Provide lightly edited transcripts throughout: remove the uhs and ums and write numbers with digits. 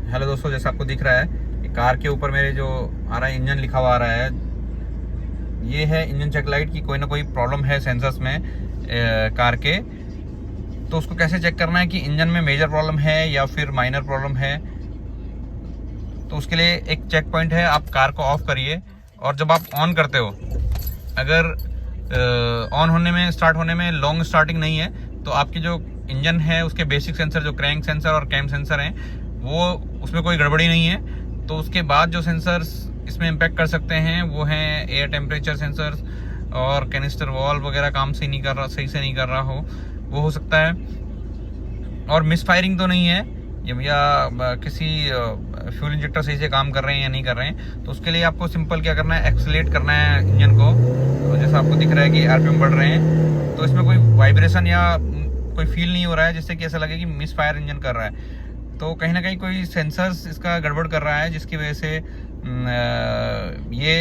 Hello दोस्तों, जैसा आपको दिख रहा है कार के ऊपर मेरे जो आ रहा है इंजन लिखा हुआ आ रहा है, ये है इंजन चेक लाइट की कोई ना कोई प्रॉब्लम है सेंसर्स में कार के। तो उसको कैसे चेक करना है कि इंजन में मेजर प्रॉब्लम है या फिर माइनर प्रॉब्लम है। तो उसके लिए एक चेक पॉइंट है, आप कार को ऑफ करिए और जब आप ऑन करते हो, अगर ऑन होने में स्टार्ट होने में लॉन्ग स्टार्टिंग नहीं है तो आपकी जो इंजन है उसके बेसिक सेंसर जो क्रैंक सेंसर और कैम सेंसर हैं वो उसमें कोई गड़बड़ी नहीं है। तो उसके बाद जो सेंसर्स इसमें इम्पैक्ट कर सकते हैं वो हैं एयर टेम्परेचर सेंसर्स और कैनिस्टर वॉल्व वगैरह काम सही से नहीं कर रहा वो हो सकता है। और मिस फायरिंग तो नहीं है या किसी फ्यूल इंजेक्टर सही से काम कर रहे हैं या नहीं कर रहे हैं। तो उसके लिए आपको सिंपल क्या करना है, एक्सेलेरेट करना है इंजन को। तो जैसा आपको दिख रहा है कि आरपीएम बढ़ रहे हैं, तो इसमें कोई वाइब्रेशन या कोई फील नहीं हो रहा है जिससे कि ऐसा लगे कि मिस फायर इंजन कर रहा है। तो कहीं ना कहीं कोई सेंसर्स इसका गड़बड़ कर रहा है जिसकी वजह से ये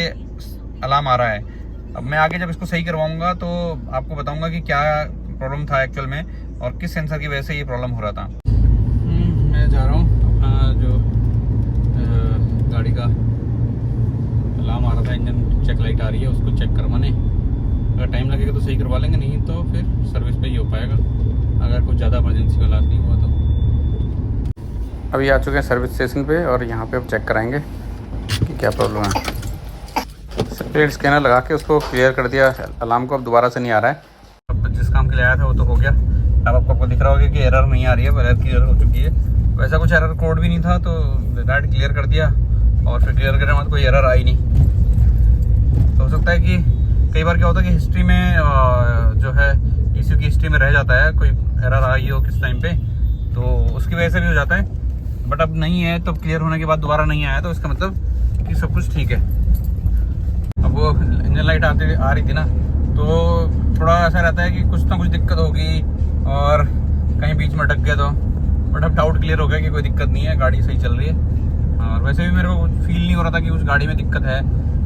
अलार्म आ रहा है। अब मैं आगे जब इसको सही करवाऊंगा तो आपको बताऊंगा कि क्या प्रॉब्लम था एक्चुअल में और किस सेंसर की वजह से ये प्रॉब्लम हो रहा था। मैं जा रहा हूँ अपना जो गाड़ी का अलार्म आ रहा था, इंजन चेक लाइट आ रही है, उसको चेक करवाने। अगर टाइम लगेगा तो सही करवा लेंगे, नहीं तो फिर सर्विस पे ही हो पाएगा अगर कुछ ज़्यादा इमरजेंसी वाला नहीं हुआ तो। अभी आ चुके हैं सर्विस स्टेशन पे और यहाँ पे अब चेक कराएंगे कि क्या प्रॉब्लम है। स्प्लिट स्कैनर लगा के उसको क्लियर कर दिया अलार्म को, अब दोबारा से नहीं आ रहा है। अब जिस काम के लिए आया था वो तो हो गया। अब आपको दिख रहा होगा कि एरर नहीं आ रही है, एरर क्लियर हो चुकी है। वैसा कुछ एरर कोड भी नहीं था तो डायरेक्ट क्लियर कर दिया और फिर क्लियर करने के बाद कोई एरर आई नहीं। तो हो सकता है कि कई बार क्या होता है कि हिस्ट्री में जो है ECU की हिस्ट्री में रह जाता है, कोई एरर आई हो किस टाइम पे, तो उसकी वजह से भी हो जाता है। बट अब नहीं है, तो क्लियर होने के बाद दोबारा नहीं आया तो इसका मतलब कि सब कुछ ठीक है। अब वो इंजन लाइट आ रही थी ना, तो थोड़ा ऐसा रहता है कि कुछ ना कुछ दिक्कत होगी और कहीं बीच में अटक गया तो। बट अब डाउट क्लियर हो गया कि कोई दिक्कत नहीं है, गाड़ी सही चल रही है। और वैसे भी मेरे को फील नहीं हो रहा था कि उस गाड़ी में दिक्कत है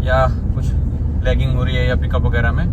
या कुछ लैगिंग हो रही है या पिकअप वगैरह में।